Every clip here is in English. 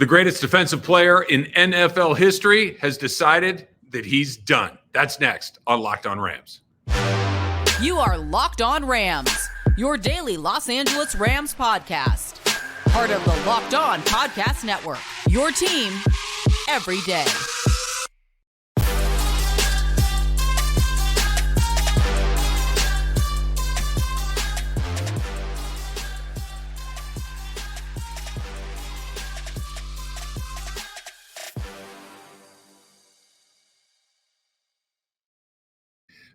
The greatest defensive player in NFL history has decided that he's done. That's next on Locked On Rams. You are Locked On Rams, your daily Los Angeles Rams podcast. Part of the Locked On Podcast Network, your team every day.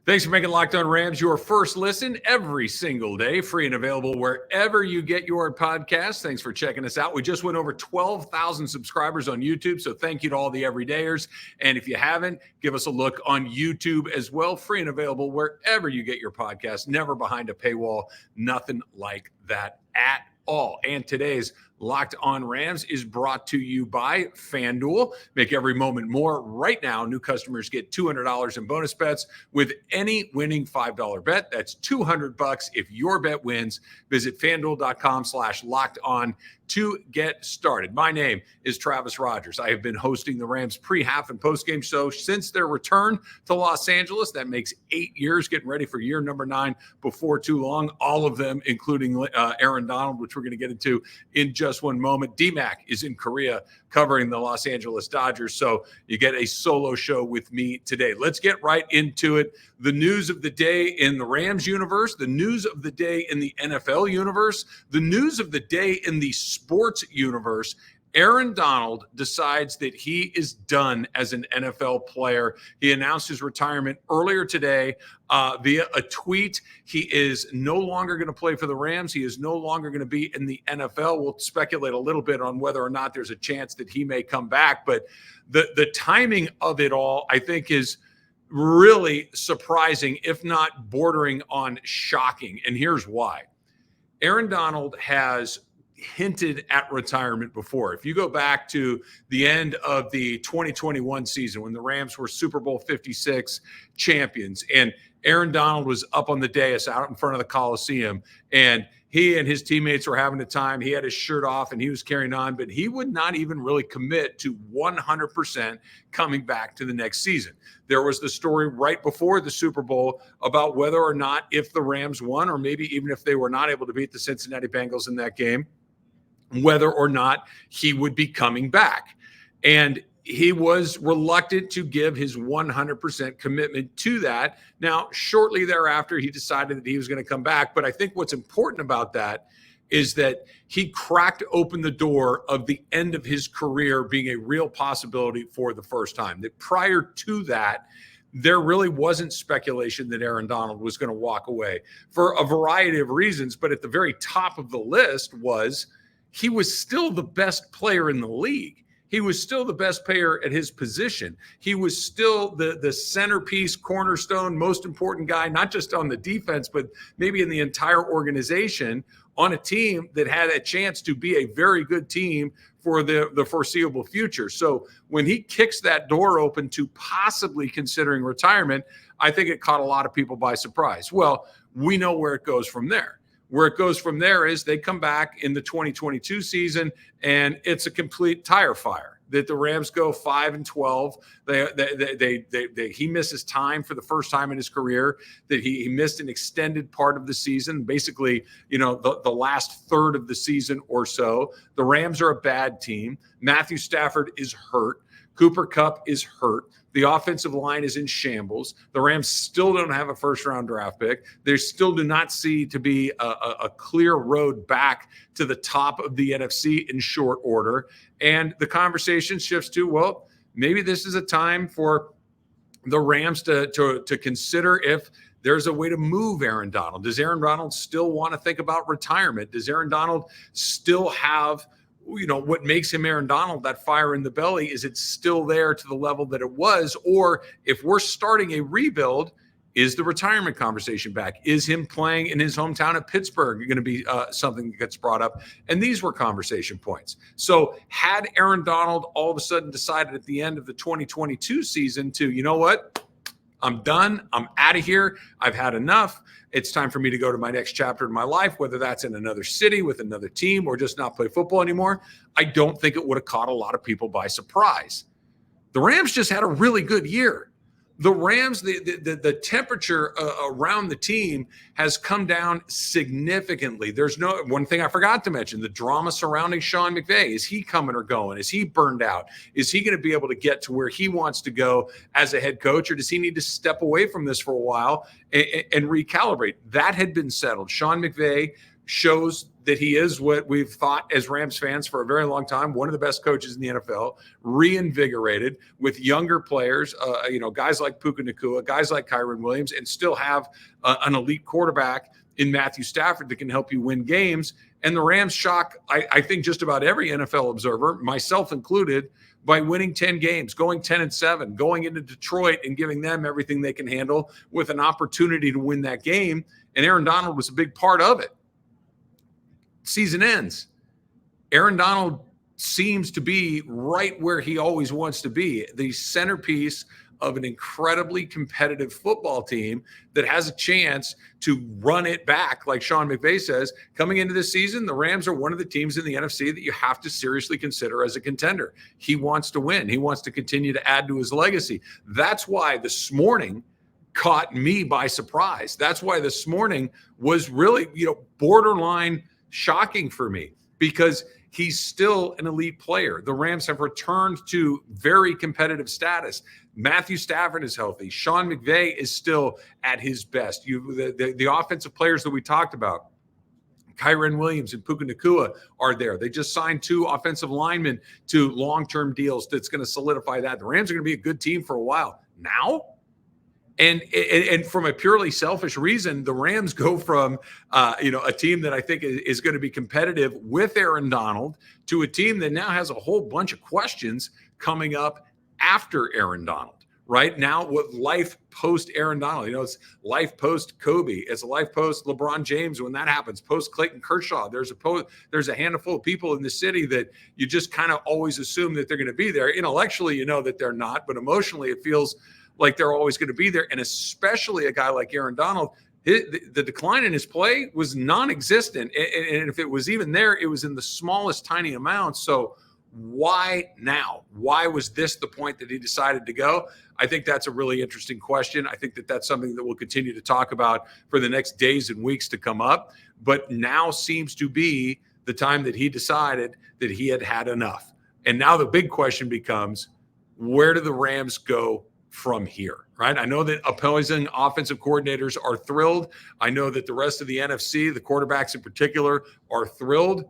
Thanks for making Locked On Rams your first listen every single day, free and available wherever you get your podcasts. Thanks for checking us out. We just went over 12,000 subscribers on YouTube, so thank you to all the everydayers. And if you haven't, give us a look on YouTube as well, free and available wherever you get your podcasts, never behind a paywall, nothing like that at all. And today's Locked On Rams is brought to you by FanDuel. Make every moment more. Right now, new customers get $200 in bonus bets with any winning $5 bet. That's $200 if your bet wins. Visit FanDuel.com/LockedOn to get started. My name is Travis Rogers. I have been hosting the Rams pre-half and post-game show since their return to Los Angeles. That makes 8 years, getting ready for year number 9 before too long. All of them, including Aaron Donald, which we're going to get into in just one moment. D-Mac is in Korea covering the Los Angeles Dodgers, so you get a solo show with me today. Let's get right into it. The news of the day in the Rams universe, the news of the day in the NFL universe, the news of the day in the sports universe. Aaron Donald decides that he is done as an NFL player. He announced his retirement earlier today via a tweet. He is no longer going to play for the Rams. He is no longer going to be in the NFL. We'll speculate a little bit on whether or not there's a chance that he may come back. But the timing of it all, I think, is really surprising, if not bordering on shocking. And here's why. Aaron Donald has hinted at retirement before. If you go back to the end of the 2021 season when the Rams were Super Bowl 56 champions and Aaron Donald was up on the dais out in front of the Coliseum and he and his teammates were having a time. He had his shirt off and he was carrying on, but he would not even really commit to 100% coming back to the next season. There was the story right before the Super Bowl about whether or not, if the Rams won, or maybe even if they were not able to beat the Cincinnati Bengals in that game, whether or not he would be coming back. And he was reluctant to give his 100% commitment to that. Now, shortly thereafter, he decided that he was going to come back. But I think what's important about that is that he cracked open the door of the end of his career being a real possibility for the first time. That prior to that, there really wasn't speculation that Aaron Donald was going to walk away for a variety of reasons. But at the very top of the list was he was still the best player in the league. He was still the best player at his position. He was still the centerpiece, cornerstone, most important guy, not just on the defense, but maybe in the entire organization, on a team that had a chance to be a very good team for the foreseeable future. So when he kicks that door open to possibly considering retirement, I think it caught a lot of people by surprise. Well, we know where it goes from there. Where it goes from there is they come back in the 2022 season, and it's a complete tire fire. That the Rams go 5-12. He misses time for the first time in his career. That he missed an extended part of the season, basically, the last third of the season or so. The Rams are a bad team. Matthew Stafford is hurt. Cooper Kupp is hurt. The offensive line is in shambles. The Rams still don't have a first-round draft pick. They still do not see to be a clear road back to the top of the NFC in short order. And the conversation shifts to, well, maybe this is a time for the Rams to consider if there's a way to move Aaron Donald. Does Aaron Donald still want to think about retirement? Does Aaron Donald still have what makes him Aaron Donald, that fire in the belly? Is it still there to the level that it was? Or if we're starting a rebuild, is the retirement conversation back? Is him playing in his hometown of Pittsburgh going to be something that gets brought up? And these were conversation points. So had Aaron Donald all of a sudden decided at the end of the 2022 season to, you know what, I'm done. I'm out of here. I've had enough. It's time for me to go to my next chapter in my life, whether that's in another city with another team or just not play football anymore. I don't think it would have caught a lot of people by surprise. The Rams just had a really good year. The Rams, the temperature around the team has come down significantly. There's one thing I forgot to mention, the drama surrounding Sean McVay. Is he coming or going? Is he burned out? Is he going to be able to get to where he wants to go as a head coach, or does he need to step away from this for a while and recalibrate? That had been settled. Sean McVay shows that he is what we've thought as Rams fans for a very long time, one of the best coaches in the NFL, reinvigorated with younger players, guys like Puka Nakua, guys like Kyren Williams, and still have an elite quarterback in Matthew Stafford that can help you win games. And the Rams shock, I think, just about every NFL observer, myself included, by winning 10 games, going 10-7, going into Detroit and giving them everything they can handle with an opportunity to win that game. And Aaron Donald was a big part of it. Season ends. Aaron Donald seems to be right where he always wants to be, the centerpiece of an incredibly competitive football team that has a chance to run it back. Like Sean McVay says, coming into this season, the Rams are one of the teams in the NFC that you have to seriously consider as a contender. He wants to win. He wants to continue to add to his legacy. That's why this morning caught me by surprise. That's why this morning was really, borderline shocking for me, because he's still an elite player. The Rams have returned to very competitive status. Matthew Stafford is healthy. Sean McVay is still at his best. The offensive players that we talked about, Kyren Williams and Puka Nakua, are there. They just signed 2 offensive linemen to long-term deals that's going to solidify that. The Rams are going to be a good team for a while. Now, And from a purely selfish reason, the Rams go from a team that I think is going to be competitive with Aaron Donald to a team that now has a whole bunch of questions coming up after Aaron Donald. Right now, with life post Aaron Donald, it's life post Kobe, it's life post LeBron James when that happens, post Clayton Kershaw. There's a handful of people in the city that you just kind of always assume that they're going to be there. Intellectually, that they're not, but emotionally, it feels like they're always going to be there. And especially a guy like Aaron Donald, the decline in his play was non-existent. And if it was even there, it was in the smallest tiny amounts. So why now? Why was this the point that he decided to go? I think that's a really interesting question. I think that that's something that we'll continue to talk about for the next days and weeks to come up. But now seems to be the time that he decided that he had had enough. And now the big question becomes, where do the Rams go from here, right? I know that opposing offensive coordinators are thrilled. I know that the rest of the NFC, the quarterbacks in particular, are thrilled.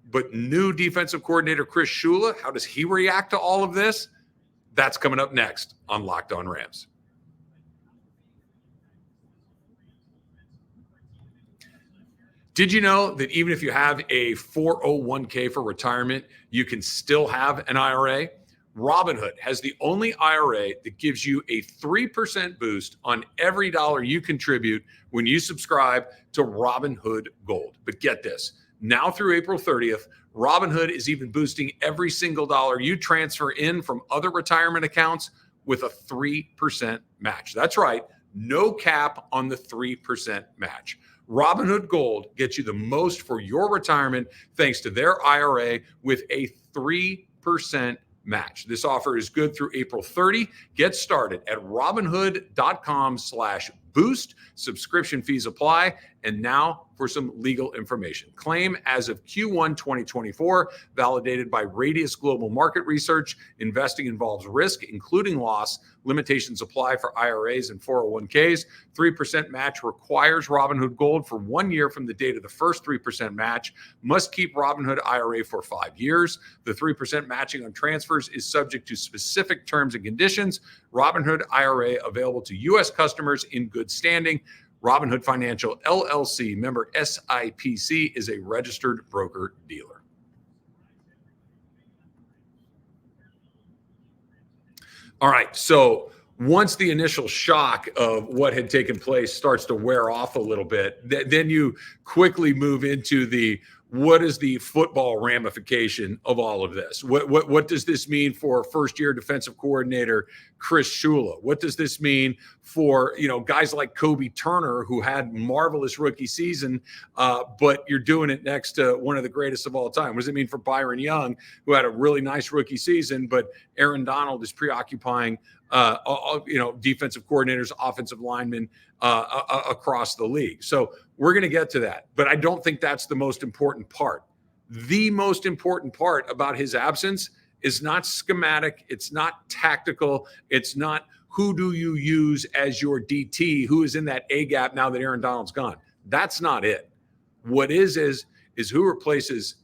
But new defensive coordinator Chris Shula, how does he react to all of this? That's coming up next on Locked On Rams. Did you know that even if you have a 401k for retirement, you can still have an IRA? Robinhood has the only IRA that gives you a 3% boost on every dollar you contribute when you subscribe to Robinhood Gold. But get this, now through April 30th, Robinhood is even boosting every single dollar you transfer in from other retirement accounts with a 3% match. That's right, no cap on the 3% match. Robinhood Gold gets you the most for your retirement thanks to their IRA with a 3% match. This offer is good through April 30. Get started at robinhood.com/boost. Subscription fees apply. And now for some legal information. Claim as of Q1 2024, validated by Radius Global Market Research. Investing involves risk, including loss. Limitations apply for IRAs and 401ks. 3% match requires Robinhood Gold for 1 year from the date of the first 3% match. Must keep Robinhood IRA for 5 years. The 3% matching on transfers is subject to specific terms and conditions. Robinhood IRA available to U.S. customers in good standing. Robinhood Financial LLC, member SIPC, is a registered broker-dealer. All right, so once the initial shock of what had taken place starts to wear off a little bit, then you quickly move into the what is the football ramification of all of this? What does this mean for first-year defensive coordinator Chris Shula? What does this mean for guys like Kobe Turner, who had marvelous rookie season, but you're doing it next to one of the greatest of all time? What does it mean for Byron Young, who had a really nice rookie season, but Aaron Donald is preoccupying defensive coordinators, offensive linemen across the league? So we're going to get to that, but I don't think that's the most important part. The most important part about his absence is not schematic. It's not tactical. It's not who do you use as your DT, who is in that A gap now that Aaron Donald's gone. That's not it. What is who replaces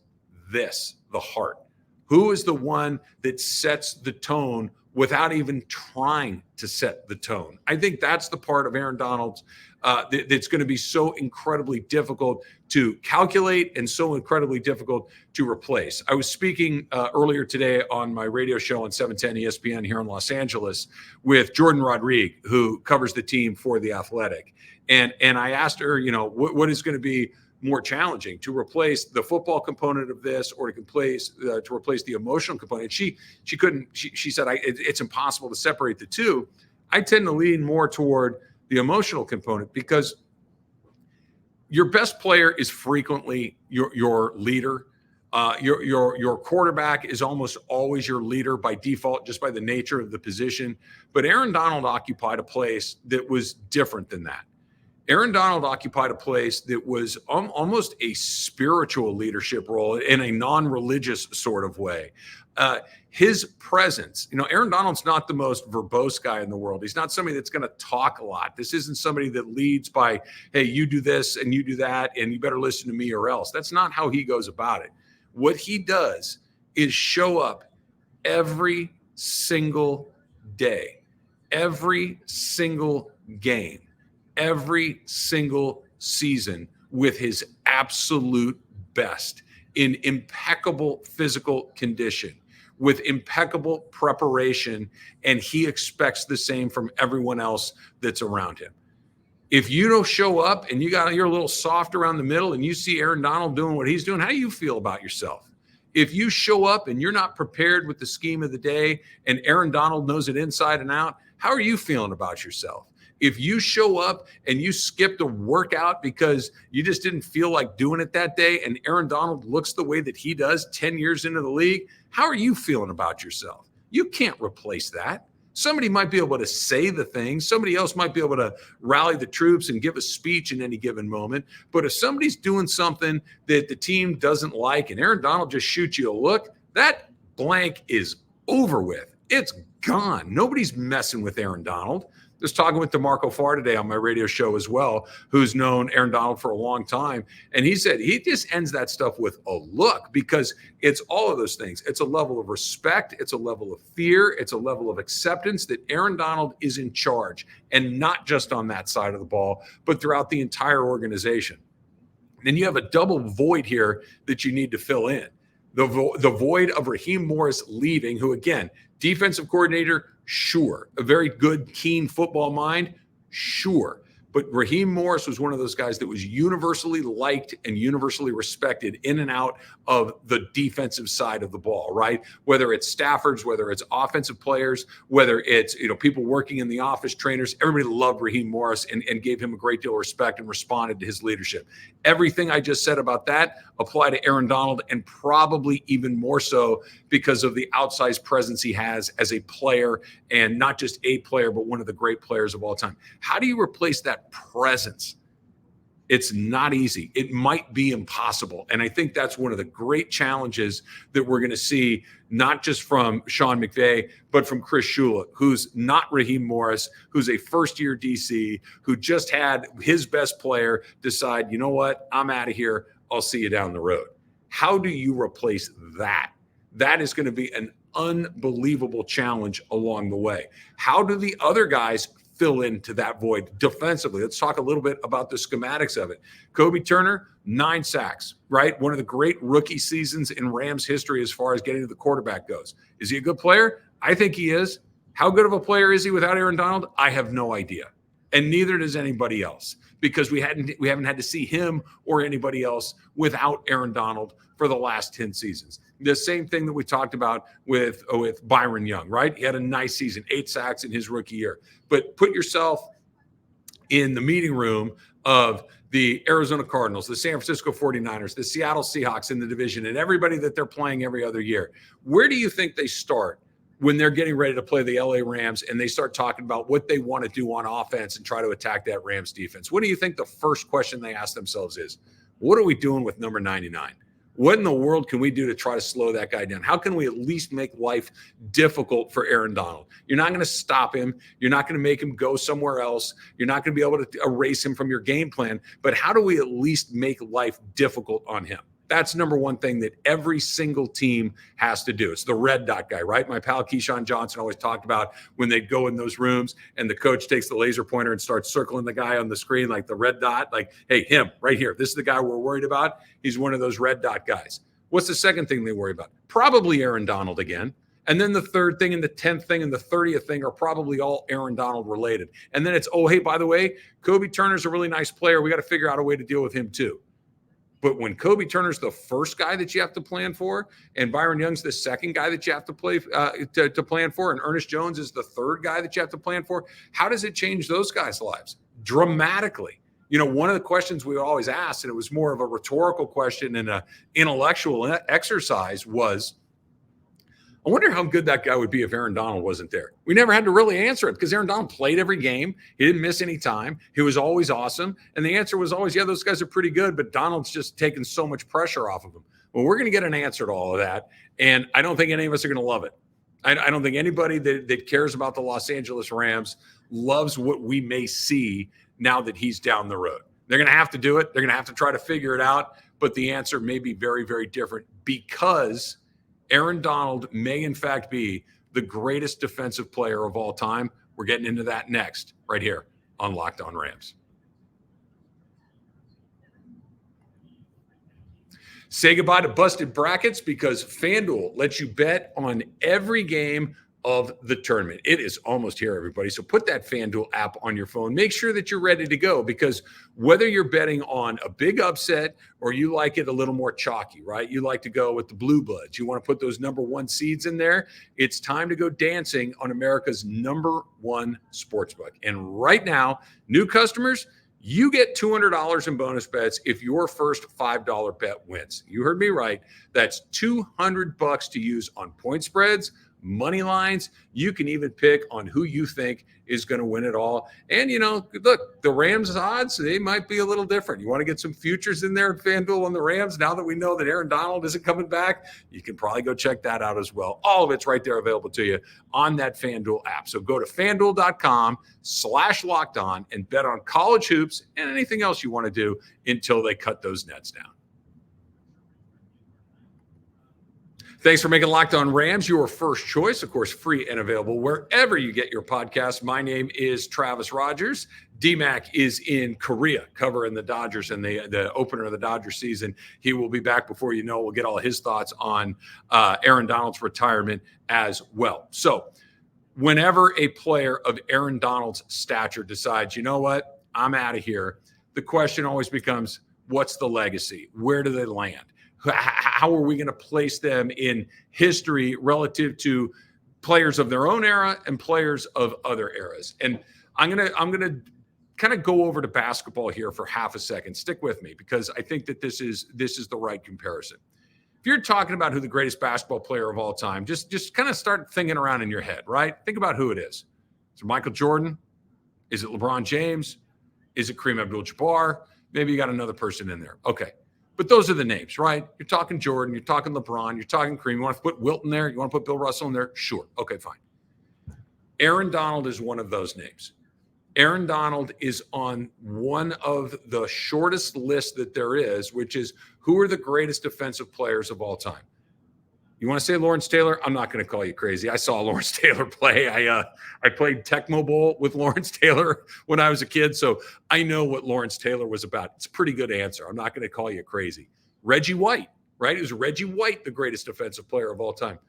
this, the heart. Who is the one that sets the tone without even trying to set the tone? I think that's the part of Aaron Donald's that's going to be so incredibly difficult to calculate and so incredibly difficult to replace. I was speaking earlier today on my radio show on 710 ESPN here in Los Angeles with Jordan Rodriguez, who covers the team for The Athletic. And I asked her, what is going to be more challenging, to replace the football component of this or to replace the emotional component. She couldn't. She said it's impossible to separate the two. I tend to lean more toward the emotional component because your best player is frequently your leader. Your quarterback is almost always your leader by default, just by the nature of the position. But Aaron Donald occupied a place that was different than that. Aaron Donald occupied a place that was almost a spiritual leadership role in a non-religious sort of way. His presence, Aaron Donald's not the most verbose guy in the world. He's not somebody that's going to talk a lot. This isn't somebody that leads by, hey, you do this and you do that, and you better listen to me or else. That's not how he goes about it. What he does is show up every single day, every single game, every single season with his absolute best in impeccable physical condition, with impeccable preparation, and he expects the same from everyone else that's around him. If you don't show up and you're a little soft around the middle and you see Aaron Donald doing what he's doing, how do you feel about yourself? If you show up and you're not prepared with the scheme of the day and Aaron Donald knows it inside and out, how are you feeling about yourself? If you show up and you skipped a workout because you just didn't feel like doing it that day and Aaron Donald looks the way that he does 10 years into the league, how are you feeling about yourself? You can't replace that. Somebody might be able to say the things. Somebody else might be able to rally the troops and give a speech in any given moment. But if somebody's doing something that the team doesn't like and Aaron Donald just shoots you a look, that blank is over with. It's gone. Nobody's messing with Aaron Donald. Just talking with DeMarco Farr today on my radio show as well, who's known Aaron Donald for a long time. And he said he just ends that stuff with a look because it's all of those things. It's a level of respect. It's a level of fear. It's a level of acceptance that Aaron Donald is in charge, and not just on that side of the ball, but throughout the entire organization. Then you have a double void here that you need to fill in. The void of Raheem Morris leaving, who, again, defensive coordinator, sure. A very good, keen football mind, sure. But Raheem Morris was one of those guys that was universally liked and universally respected in and out of the defensive side of the ball, right? Whether it's Stafford's, whether it's offensive players, whether it's people working in the office, trainers, everybody loved Raheem Morris and gave him a great deal of respect and responded to his leadership. Everything I just said about that apply to Aaron Donald, and probably even more so because of the outsized presence he has as a player, and not just a player, but one of the great players of all time. How do you replace that presence? It's not easy. It might be impossible. And I think that's one of the great challenges that we're going to see, not just from Sean McVay, but from Chris Shula, who's not Raheem Morris, who's a first-year DC, who just had his best player decide, you know what, I'm out of here. I'll see you down the road. How do you replace that? That is going to be an unbelievable challenge along the way. How do the other guys fill into that void defensively? Let's talk a little bit about the schematics of it. Kobe Turner, 9 sacks, right? One of the great rookie seasons in Rams history as far as getting to the quarterback goes. Is he a good player? I think he is. How good of a player is he without Aaron Donald? I have no idea. And neither does anybody else, because we haven't had to see him or anybody else without Aaron Donald for the last 10 seasons. The same thing that we talked about with Byron Young, right? He had a nice season, 8 sacks in his rookie year. But put yourself in the meeting room of the Arizona Cardinals, the San Francisco 49ers, the Seattle Seahawks in the division, and everybody that they're playing every other year. Where do you think they start when they're getting ready to play the LA Rams and they start talking about what they want to do on offense and try to attack that Rams defense? What do you think the first question they ask themselves is? What are we doing with number 99? What in the world can we do to try to slow that guy down? How can we at least make life difficult for Aaron Donald? You're not going to stop him. You're not going to make him go somewhere else. You're not going to be able to erase him from your game plan. But how do we at least make life difficult on him? That's number one thing that every single team has to do. It's the red dot guy, right? My pal Keyshawn Johnson always talked about when they'd go in those rooms and the coach takes the laser pointer and starts circling the guy on the screen, like the red dot, like, hey, him right here. This is the guy we're worried about. He's one of those red dot guys. What's the second thing they worry about? Probably Aaron Donald again. And then the third thing and the 10th thing and the 30th thing are probably all Aaron Donald related. And then it's, oh, hey, by the way, Kobe Turner's a really nice player. We got to figure out a way to deal with him too. But when Kobe Turner's the first guy that you have to plan for, and Byron Young's the second guy that you have to plan for, and Ernest Jones is the third guy that you have to plan for, how does it change those guys' lives? Dramatically. You know, one of the questions we always asked, and it was more of a rhetorical question and an intellectual exercise, was, I wonder how good that guy would be if Aaron Donald wasn't there. We never had to really answer it because Aaron Donald played every game. He didn't miss any time. He was always awesome. And the answer was always, yeah, those guys are pretty good, but Donald's just taking so much pressure off of them. Well, we're going to get an answer to all of that. And I don't think any of us are going to love it. I don't think anybody that cares about the Los Angeles Rams loves what we may see now that he's down the road. They're going to have to do it. They're going to have to try to figure it out. But the answer may be very, very different because Aaron Donald may, in fact, be the greatest defensive player of all time. We're getting into that next, right here on Locked On Rams. Say goodbye to busted brackets because FanDuel lets you bet on every game of the tournament. It is almost here, everybody. So put that FanDuel app on your phone. Make sure that you're ready to go because whether you're betting on a big upset or you like it a little more chalky, right? You like to go with the blue bloods. You want to put those number one seeds in there. It's time to go dancing on America's number one sportsbook. And right now, new customers, you get $200 in bonus bets if your first $5 bet wins. You heard me right. That's $200 to use on point spreads, money lines. You can even pick on who you think is going to win it all. And, you know, look, the Rams odds, they might be a little different. You want to get some futures in there at FanDuel on the Rams now that we know that Aaron Donald isn't coming back? You can probably go check that out as well. All of it's right there available to you on that FanDuel app. So go to FanDuel.com/lockedon and bet on college hoops and anything else you want to do until they cut those nets down. Thanks for making Locked On Rams your first choice. Of course, free and available wherever you get your podcast. My name is Travis Rogers. D-Mac is in Korea covering the Dodgers and the opener of the Dodgers season. He will be back before you know. We'll get all his thoughts on Aaron Donald's retirement as well. So whenever a player of Aaron Donald's stature decides, you know what, I'm out of here, the question always becomes, what's the legacy? Where do they land? How are we going to place them in history relative to players of their own era and players of other eras? And I'm gonna kind of go over to basketball here for half a second. Stick with me because I think that this is the right comparison. If you're talking about who the greatest basketball player of all time, just kind of start thinking around in your head, right? Think about who it is. Is it Michael Jordan? Is it LeBron James? Is it Kareem Abdul-Jabbar? Maybe you got another person in there. Okay. But those are the names, right? You're talking Jordan, you're talking LeBron, you're talking Kareem. You want to put Wilt in there? You want to put Bill Russell in there? Sure. Okay, fine. Aaron Donald is one of those names. Aaron Donald is on one of the shortest lists that there is, which is who are the greatest defensive players of all time. You want to say Lawrence Taylor? I'm not going to call you crazy. I saw Lawrence Taylor play. I played Tecmo Bowl with Lawrence Taylor when I was a kid, so I know what Lawrence Taylor was about. It's a pretty good answer. I'm not going to call you crazy. Reggie White, right? Is Reggie White the greatest defensive player of all time?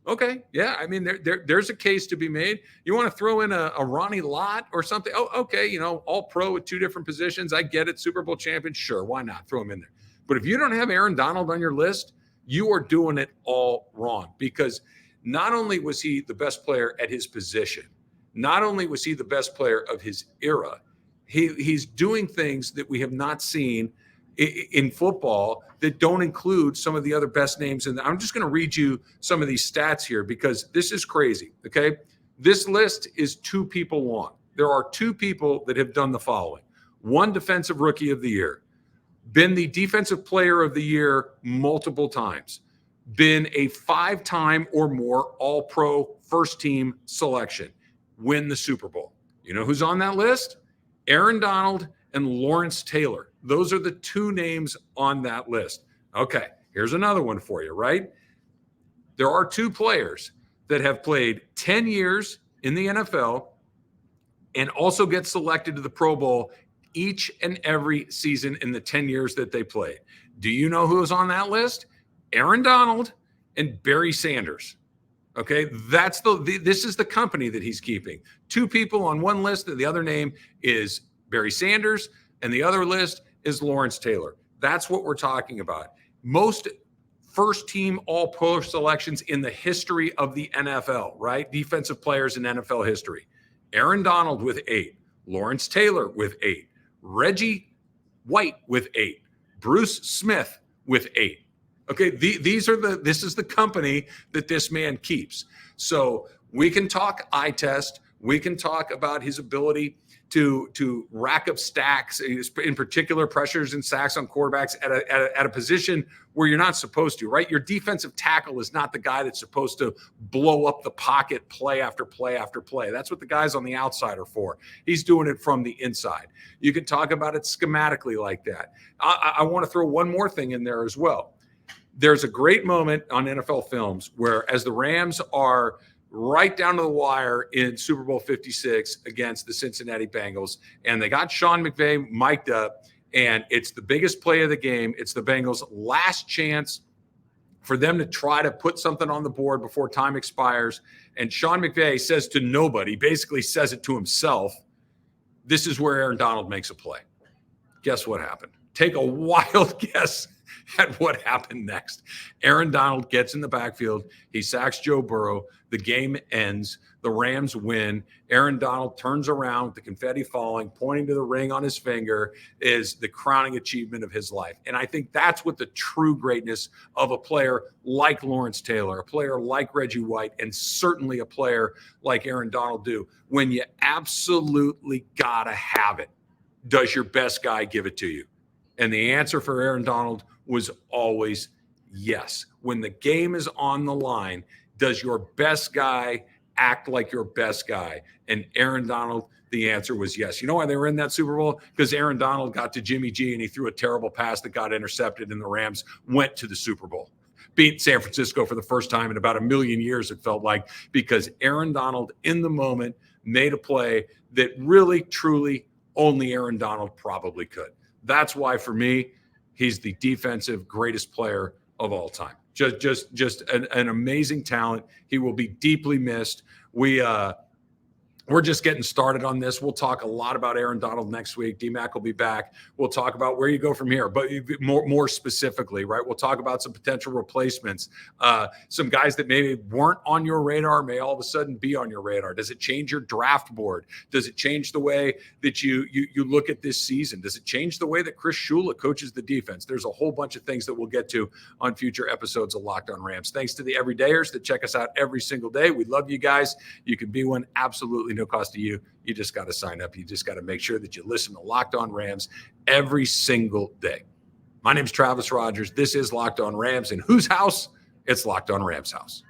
Okay. Yeah. I mean, there's a case to be made. You want to throw in a Ronnie Lott or something? Oh, okay. All pro at 2 different positions. I get it. Super Bowl champion. Sure. Why not? Throw him in there. But if you don't have Aaron Donald on your list, you are doing it all wrong, because not only was he the best player at his position, not only was he the best player of his era, he's doing things that we have not seen in football that don't include some of the other best names. And I'm just going to read you some of these stats here, because this is crazy. Okay. This list is 2 people long. There are 2 people that have done the following: 1 defensive rookie of the year, been the defensive player of the year multiple times, been a 5-time or more all-pro first team selection, win the Super Bowl. You know who's on that list? Aaron Donald and Lawrence Taylor. Those are the 2 names on that list. Okay, here's another one for you, right? There are 2 players that have played 10 years in the NFL and also get selected to the Pro Bowl each and every season in the 10 years that they played. Do you know who is on that list? Aaron Donald and Barry Sanders. Okay, this is the company that he's keeping. 2 people on one list, and the other name is Barry Sanders, and the other list is Lawrence Taylor. That's what we're talking about. Most first-team all-pro selections in the history of the NFL, right? Defensive players in NFL history. Aaron Donald with 8, Lawrence Taylor with 8, Reggie White with 8, Bruce Smith with 8. Okay, this is the company that this man keeps. So we can talk eye test. We can talk about his ability to rack up stacks, in particular pressures and sacks on quarterbacks at a position where you're not supposed to, right? Your defensive tackle is not the guy that's supposed to blow up the pocket play after play after play. That's what the guys on the outside are for. He's doing it from the inside. You can talk about it schematically like that. I want to throw one more thing in there as well. There's a great moment on NFL Films where, as the Rams are right down to the wire in Super Bowl 56 against the Cincinnati Bengals, and they got Sean McVay mic'd up, and it's the biggest play of the game. It's the Bengals' last chance for them to try to put something on the board before time expires. And Sean McVay says to nobody, basically says it to himself, this is where Aaron Donald makes a play. Guess what happened? Take a wild guess at what happened next. Aaron Donald gets in the backfield. He sacks Joe Burrow. The game ends. The Rams win. Aaron Donald turns around with the confetti falling, pointing to the ring on his finger, is the crowning achievement of his life. And I think that's what the true greatness of a player like Lawrence Taylor, a player like Reggie White, and certainly a player like Aaron Donald do. When you absolutely got to have it, does your best guy give it to you? And the answer for Aaron Donald was always yes. When the game is on the line, does your best guy act like your best guy? And Aaron Donald, the answer was yes. You know why they were in that Super Bowl? Because Aaron Donald got to Jimmy G and he threw a terrible pass that got intercepted, and the Rams went to the Super Bowl. Beat San Francisco for the first time in about a million years, it felt like, because Aaron Donald in the moment made a play that really, truly only Aaron Donald probably could. That's why, for me, he's the defensive greatest player of all time. Just an amazing talent. He will be deeply missed. We're just getting started on this. We'll talk a lot about Aaron Donald next week. D-Mac will be back. We'll talk about where you go from here, but more specifically, right? We'll talk about some potential replacements, some guys that maybe weren't on your radar may all of a sudden be on your radar. Does it change your draft board? Does it change the way that you look at this season? Does it change the way that Chris Shula coaches the defense? There's a whole bunch of things that we'll get to on future episodes of Locked On Rams. Thanks to the everydayers that check us out every single day. We love you guys. You can be one, absolutely no cost to you. You just got to sign up. You just got to make sure that you listen to Locked On Rams every single day. My name is Travis Rogers. This is Locked On Rams. In whose house? It's Locked On Rams' house.